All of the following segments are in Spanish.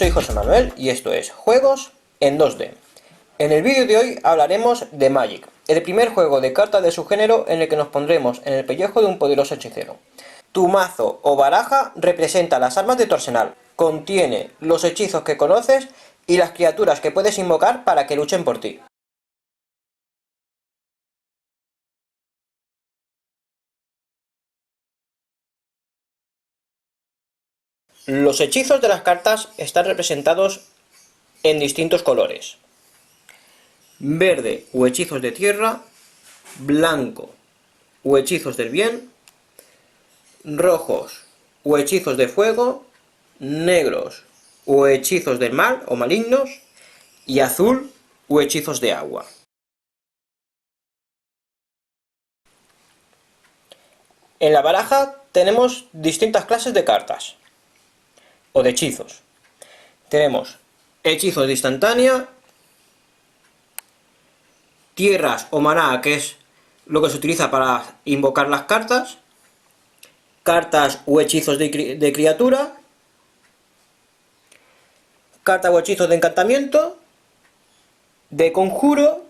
soy José Manuel y esto es Juegos en 2D. En el vídeo de hoy hablaremos de Magic, el primer juego de cartas de su género en el que nos pondremos en el pellejo de un poderoso hechicero. Tu mazo o baraja representa las armas de tu arsenal, contiene los hechizos que conoces y las criaturas que puedes invocar para que luchen por ti. Los hechizos de las cartas están representados en distintos colores: verde o hechizos de tierra, blanco o hechizos del bien, rojos o hechizos de fuego, negros o hechizos del mal o malignos, y azul o hechizos de agua. En la baraja tenemos distintas clases de cartas o de hechizos. Tenemos hechizos de instantánea, tierras o maná, que es lo que se utiliza para invocar las cartas, cartas o hechizos de criatura, cartas o hechizos de encantamiento, de conjuro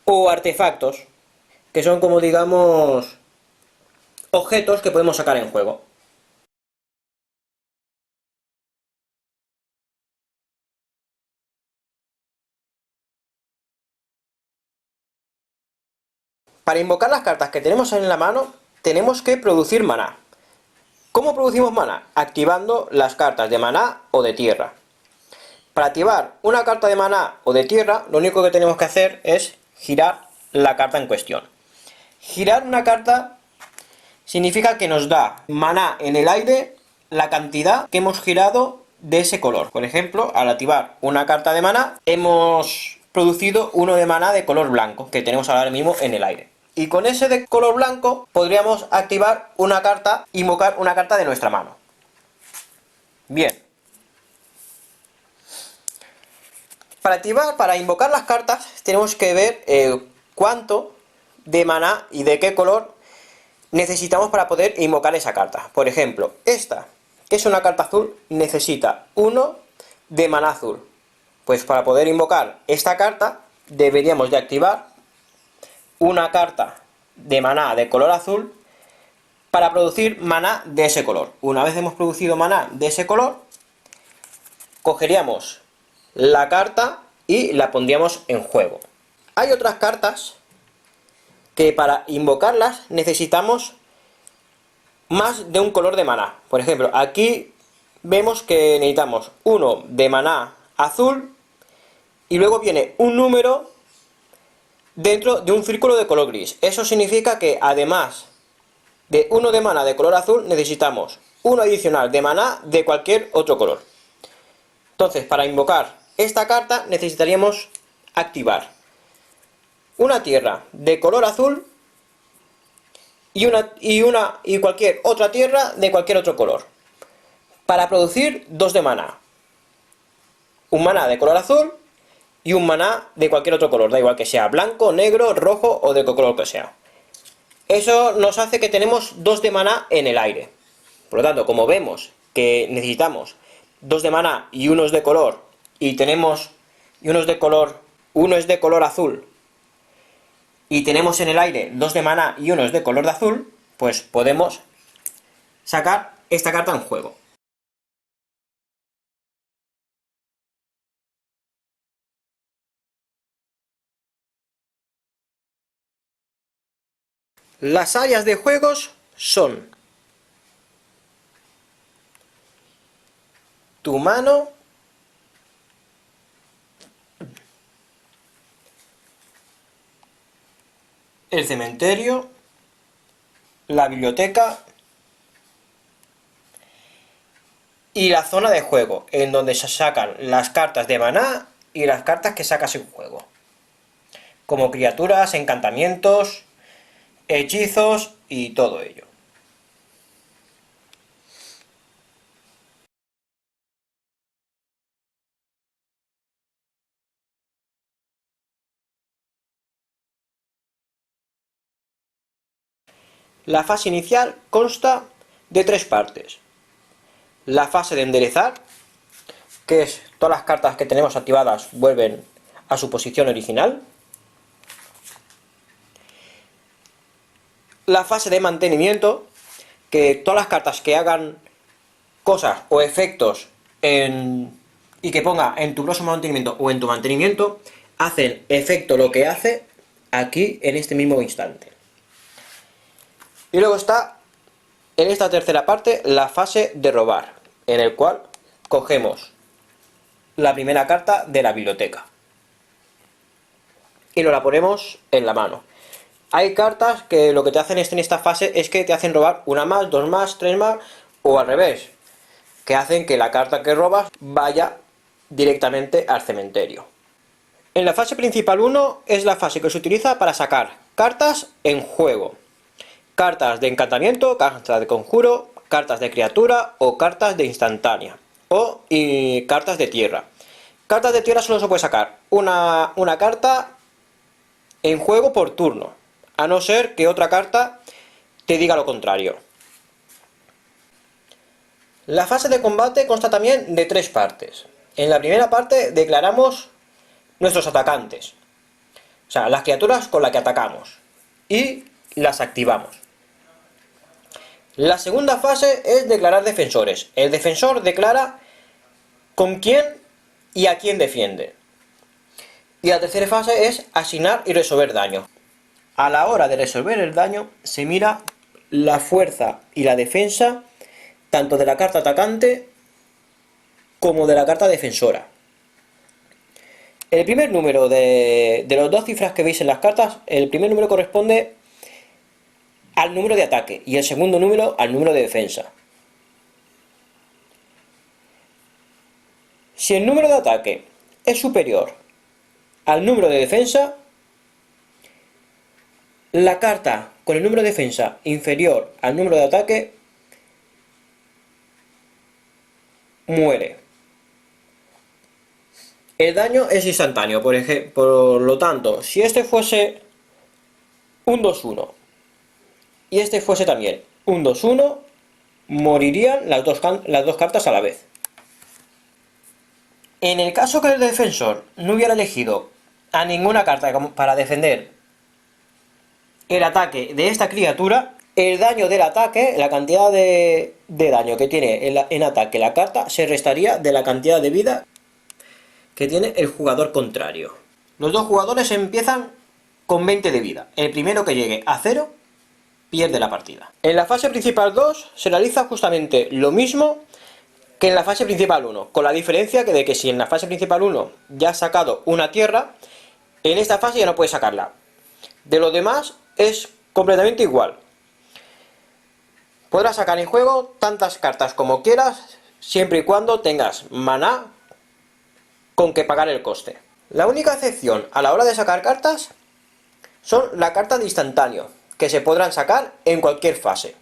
o artefactos, que son como digamos objetos que podemos sacar en juego. Para invocar las cartas que tenemos en la mano, tenemos que producir maná. ¿Cómo producimos maná? Activando las cartas de maná o de tierra. Para activar una carta de maná o de tierra, lo único que tenemos que hacer es girar la carta en cuestión. Girar una carta significa que nos da maná en el aire la cantidad que hemos girado de ese color. Por ejemplo, al activar una carta de maná, hemos producido uno de maná de color blanco, que tenemos ahora mismo en el aire. Y con ese de color blanco podríamos activar una carta, invocar una carta de nuestra mano. Bien. Para invocar las cartas tenemos que ver cuánto de maná y de qué color necesitamos para poder invocar esa carta. Por ejemplo, esta, que es una carta azul, necesita 1 de maná azul. Pues para poder invocar esta carta deberíamos de activar una carta de maná de color azul para producir maná de ese color. Una vez hemos producido maná de ese color, cogeríamos la carta y la pondríamos en juego. Hay otras cartas que para invocarlas necesitamos más de un color de maná. Por ejemplo, aquí vemos que necesitamos 1 de maná azul y luego viene un número dentro de un círculo de color gris. Eso significa que además de 1 de maná de color azul necesitamos uno adicional de maná de cualquier otro color. Entonces, para invocar esta carta necesitaríamos activar una tierra de color azul y cualquier otra tierra de cualquier otro color, para producir 2 de maná. Un maná de color azul y un maná de cualquier otro color, da igual que sea blanco, negro, rojo o de color que sea. Eso nos hace que tenemos 2 de maná en el aire. Por lo tanto, como vemos que necesitamos 2 de maná y uno es de color, y tenemos uno es de color azul, y tenemos en el aire 2 de maná y uno es de color de azul, pues podemos sacar esta carta en juego. Las áreas de juegos son tu mano, el cementerio, la biblioteca y la zona de juego, en donde se sacan las cartas de maná y las cartas que sacas en juego, como criaturas, encantamientos, hechizos y todo ello. La fase inicial consta de 3 partes: la fase de enderezar, que es todas las cartas que tenemos activadas vuelven a su posición original. La fase de mantenimiento, que todas las cartas que hagan cosas o efectos y que ponga en tu próximo mantenimiento o en tu mantenimiento, hacen efecto lo que hace aquí en este mismo instante. Y luego está, en esta tercera parte, la fase de robar, en el cual cogemos la primera carta de la biblioteca y nos la ponemos en la mano. Hay cartas que lo que te hacen en esta fase es que te hacen robar una más, dos más, tres más, o al revés, que hacen que la carta que robas vaya directamente al cementerio. En la fase principal 1 es la fase que se utiliza para sacar cartas en juego. Cartas de encantamiento, cartas de conjuro, cartas de criatura o cartas de instantánea. Y cartas de tierra. Cartas de tierra solo se puede sacar una carta en juego por turno, a no ser que otra carta te diga lo contrario. La fase de combate consta también de 3 partes. En la primera parte declaramos nuestros atacantes, o sea, las criaturas con las que atacamos, y las activamos. La segunda fase es declarar defensores. El defensor declara con quién y a quién defiende. Y la tercera fase es asignar y resolver daño. A la hora de resolver el daño se mira la fuerza y la defensa tanto de la carta atacante como de la carta defensora. El primer número de los 2 cifras que veis en las cartas, el primer número corresponde al número de ataque y el segundo número al número de defensa. Si el número de ataque es superior al número de defensa, la carta con el número de defensa inferior al número de ataque muere. El daño es instantáneo, por lo tanto, si este fuese un 2-1 y este fuese también un 2-1, morirían las dos cartas a la vez. En el caso que el defensor no hubiera elegido a ninguna carta para defender el ataque de esta criatura, el daño del ataque, la cantidad de daño que tiene en ataque la carta, se restaría de la cantidad de vida que tiene el jugador contrario. Los dos jugadores empiezan con 20 de vida. El primero que llegue a 0 pierde la partida. En la fase principal 2 se realiza justamente lo mismo que en la fase principal 1, con la diferencia de que si en la fase principal 1 ya has sacado una tierra, en esta fase ya no puedes sacarla. De lo demás es completamente igual. Podrás sacar en juego tantas cartas como quieras, siempre y cuando tengas maná con que pagar el coste. La única excepción a la hora de sacar cartas son las cartas de instantáneo, que se podrán sacar en cualquier fase.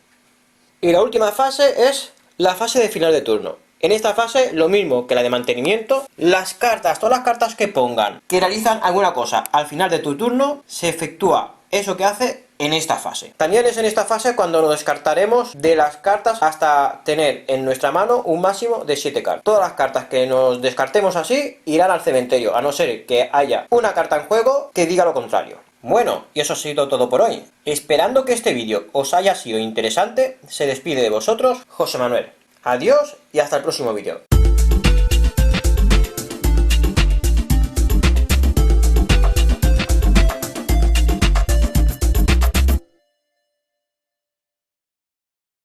Y la última fase es la fase de final de turno. En esta fase, lo mismo que la de mantenimiento, todas las cartas que pongan que realizan alguna cosa al final de tu turno, se efectúa eso que hace en esta fase. También es en esta fase cuando nos descartaremos de las cartas hasta tener en nuestra mano un máximo de 7 cartas. Todas las cartas que nos descartemos así irán al cementerio, a no ser que haya una carta en juego que diga lo contrario. Bueno, y eso ha sido todo por hoy. Esperando que este vídeo os haya sido interesante, se despide de vosotros José Manuel. Adiós y hasta el próximo vídeo.